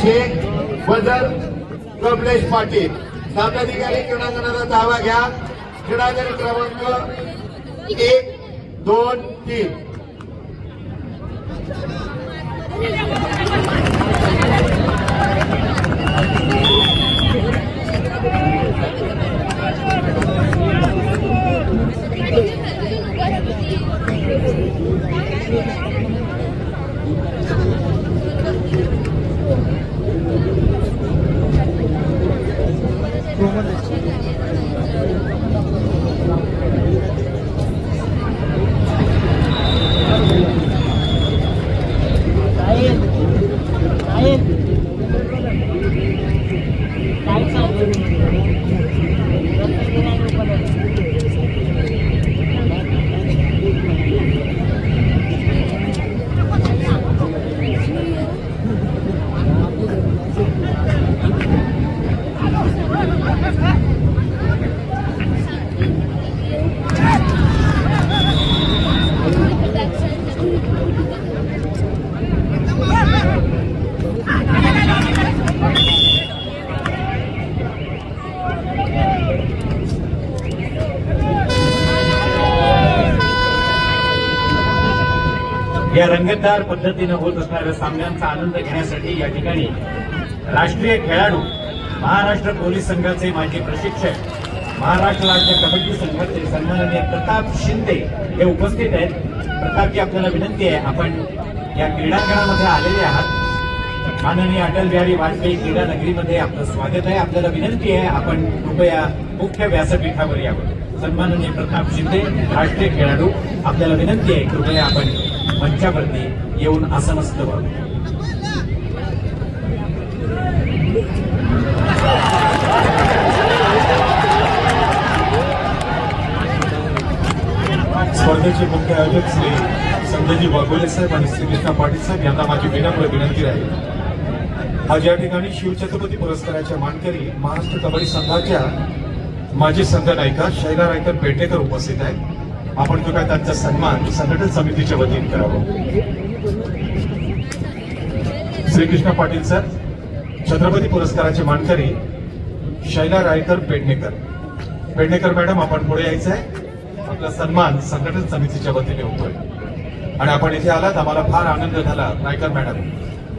शेख वजर कमलेश पाटील। सामनाधिकारी क्रीडांगणाचा धावा घ्या। क्रीडांगण क्रमांक 1, 2, 3। या रंगतदार पद्धतीने होत असणाऱ्या सामन्यांचा आनंद घेण्यासाठी या ठिकाणी राष्ट्रीय खेळाडू, महाराष्ट्र पोलीस संघाचे माजी प्रशिक्षक, महाराष्ट्र राज्य कबड्डी संघाचे सन्माननीय प्रताप शिंदे हे उपस्थित आहेत। प्रतापजी, आपल्याला विनंती आहे, आपण या क्रीडांगणामध्ये आलेले आहात। माननीय अटल बिहारी वाजपेयी क्रीडा नगरीमध्ये आपलं स्वागत आहे। आपल्याला विनंती आहे, आपण कृपया मुख्य व्यासपीठावर यावं। सन्माननीय प्रताप शिंदे, राष्ट्रीय खेळाडू, आपल्याला विनंती आहे, कृपया आपण मंचावरती येऊन आसनस्थ व्हावं। स्पर्धेचे मुख्य आयोजक श्री संजयजी वाघोले साहेब आणि श्री कृष्णा पाटील साहेब यांना माझी विनम्र विनंती आहे। आज या ठिकाणी शिवछत्रपती पुरस्काराच्या मानकरी महाराष्ट्र कबड्डी संघाच्या माजी संघ नायिका शैला रायकर पेटेकर उपस्थित आहेत। आपण जो काय त्यांचा सन्मान संघटन समितीच्या वतीने करावा। श्रीकृष्ण पाटील सर, छत्रपती पुरस्काराचे मानकरी शैला रायकर पेडणेकर मॅडम, आपण पुढे यायचं आहे। आपला सन्मान संघटन समितीच्या वतीने होतोय आणि आपण इथे आलात, आम्हाला फार आनंद झाला रायकर मॅडम,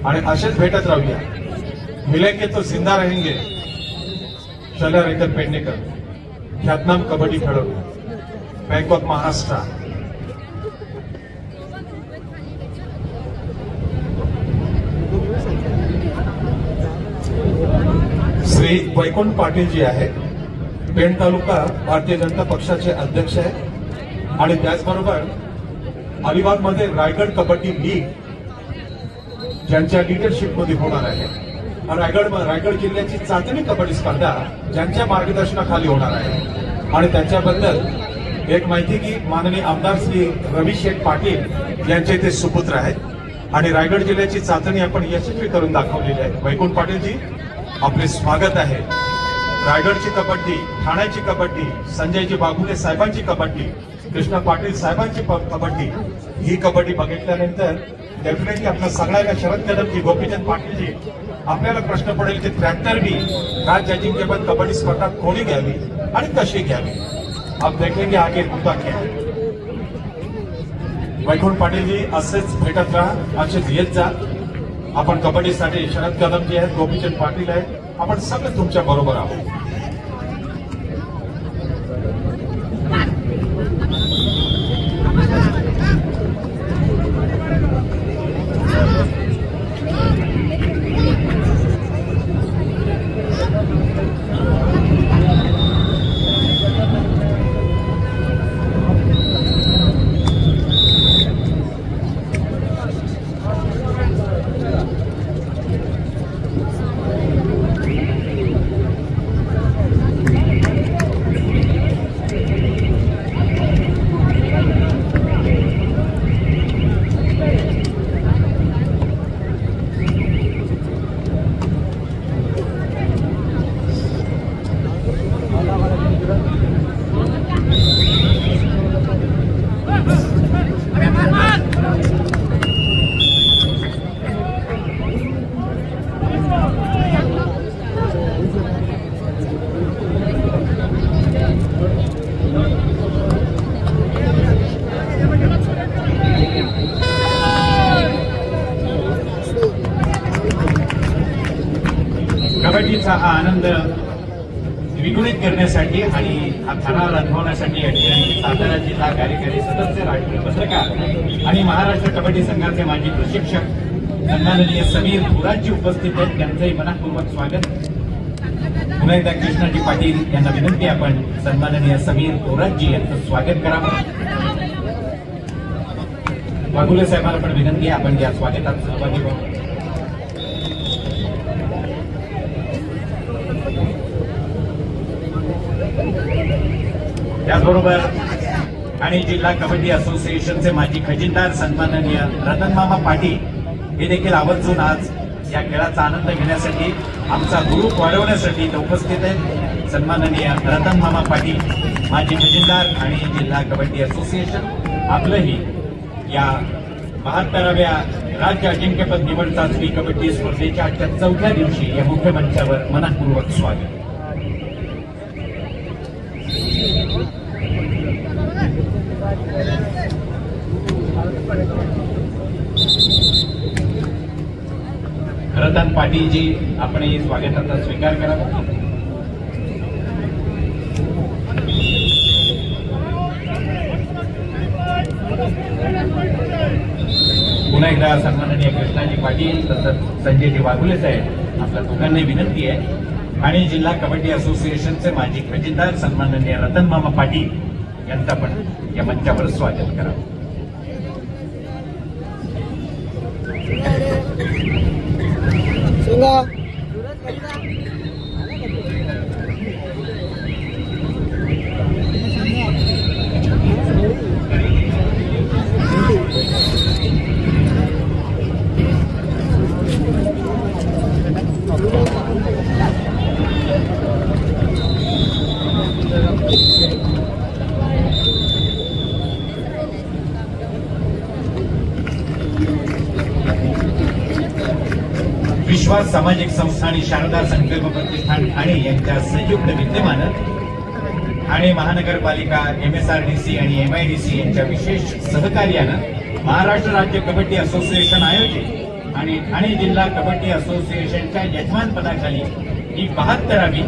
आणि असेच भेटत राहूया। मिलेंगे तो जिंदा रहेंगे। शैला रायकर पेडणेकर, ख्यातनाम कबड्डी खेळाडू, बँक ऑफ महाराष्ट्र। श्री वैकुंठ पाटील जी आहेत, पेण तालुका भारतीय जनता पक्षाचे अध्यक्ष आहेत आणि त्याचबरोबर अलिबागमध्ये रायगड कबड्डी लीग ज्यांच्या लिडरशिपमध्ये होणार आहे। रायगड जिल्ह्याची चाचणी कबड्डी स्पर्धा ज्यांच्या मार्गदर्शनाखाली होणार आहे। आणि त्याच्याबद्दल एक माहिती की माननीय आमदार श्री रवी शेठ पाटील यांचे ते सुपुत्र आहेत आणि रायगड जिल्ह्याची चाचणी आपण यशस्वी करून दाखवलेली आहे। वैकुंठ पाटीलजी, आपले स्वागत आहे। रायगडची कबड्डी, ठाण्याची कबड्डी, संजयजी बागुले साहेबांची कबड्डी, कृष्णा पाटील साहेबांची कबड्डी, ही कबड्डी बघितल्यानंतर डेफिनेटली आपल्या सगळ्यांना शरद कदमजी, गोपीचंद पाटीलजी, आपल्याला प्रश्न पडेल की 73वी राज्य अजिंक्यपद कबड्डी स्पर्धा कोणी घ्यावी आणि कशी घ्यावी। अब देखेंगे आगे मुद्दा क्या है। वैकुंठ पाटीलजी, असेच भेटत राहा, असेच येत जा। आपण कबड्डीसाठी शरद कदमजी आहेत, गोपीचंद पाटील आहेत, आपण सगळे तुमच्या बरोबर आहोत। कबड्डीचा हा आनंद द्विगुणित करण्यासाठी आणि हा थरार अनुभवण्यासाठी या ठिकाणी सातारा जिल्हा कार्यकारी सदस्य, राष्ट्रीय पत्रकार आणि महाराष्ट्र कबड्डी संघाचे माजी प्रशिक्षक सन्माननीय समीर थोरातजी उपस्थित आहेत. त्यांचंही मनपूर्वक स्वागत. पुन्हा एकदा कृष्णाजी पाटील यांना विनंती आपण सन्माननीय समीर थोरातजी यांचं स्वागत करावं. वाघुले साहेबांना पण विनंती आहे आपण या स्वागतात सहभागी व्हावं. त्याचबरोबर ठाणे जिल्हा कबड्डी असोसिएशनचे माजी खजिनदार सन्माननीय रतनमामा पाटील हे देखील आवर्जून आज या खेळाचा आनंद घेण्यासाठी, आमचा ग्रुप वाढवण्यासाठी इथे उपस्थित आहेत. सन्माननीय रतनमामा पाटील माजी खजिनदार ठाणे जिल्हा कबड्डी असोसिएशन, आपलंही या 72व्या राज्य अजिंक्यपद निवड चाचणी कबड्डी स्पर्धेच्या आजच्या 4थ्या दिवशी या मुख्य मंचावर मनपूर्वक स्वागत. रतन पाटीलजी, आपणही स्वागताचा स्वीकार करावा. पुन्हा एकदा सन्माननीय कृष्णाजी पाटील तसंच संजयजी वाघुले साहेब, आपल्या दोघांनाही विनंती आहे ठाणे जिल्हा कबड्डी असोसिएशनचे माजी खजिनदार सन्माननीय रतनमामा पाटील यांचं पण या मंचावर स्वागत करावं. विश्वास सामाजिक संस्था आणि शारदा संकल्प प्रतिष्ठान ठाणे यांच्या संयुक्त विद्यमानं ठाणे महानगरपालिका, MSRDC आणि MIDC यांच्या विशेष सहकार्यानं महाराष्ट्र राज्य कबड्डी असोसिएशन आयोजित आणि ठाणे जिल्हा कबड्डी असोसिएशनच्या यजमानपदाखाली ही 72वी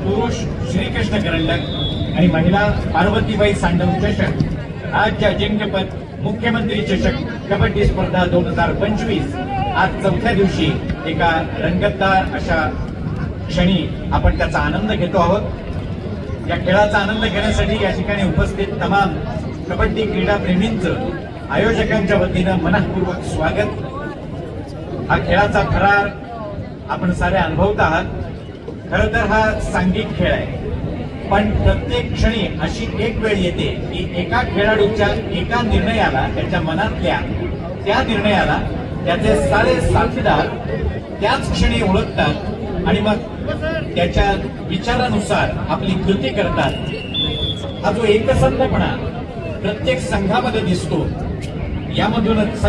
पुरुष श्रीकृष्ण करंडक आणि महिला पार्वतीबाई सांडव चषक राज्य अजिंक्यपद मुख्यमंत्री चषक कबड्डी स्पर्धा 2025 आज 4थ्या दिवशी एका रंगतदार अशा क्षणी आपण त्याचा आनंद घेतो आहोत. या खेळाचा आनंद घेण्यासाठी या ठिकाणी उपस्थित तमाम कबड्डी क्रीडाप्रेमींचं आयोजकांच्या वतीनं मनपूर्वक स्वागत. हा खेळाचा थरार आपण सारे अनुभवत आहात. खरं तर हा सांघिक खेळ आहे, पण प्रत्येक क्षणी अशी एक वेळ येते की एका खेळाडूच्या एका निर्णयाला, त्याच्या मनातल्या त्या निर्णयाला त्याचे सारे साथीदार त्याच क्षणी ओळखतात आणि मग त्याच्या विचारानुसार आपली कृती करतात. हा जो एकसंधपणा प्रत्येक संघामध्ये दिसतो, यामधूनच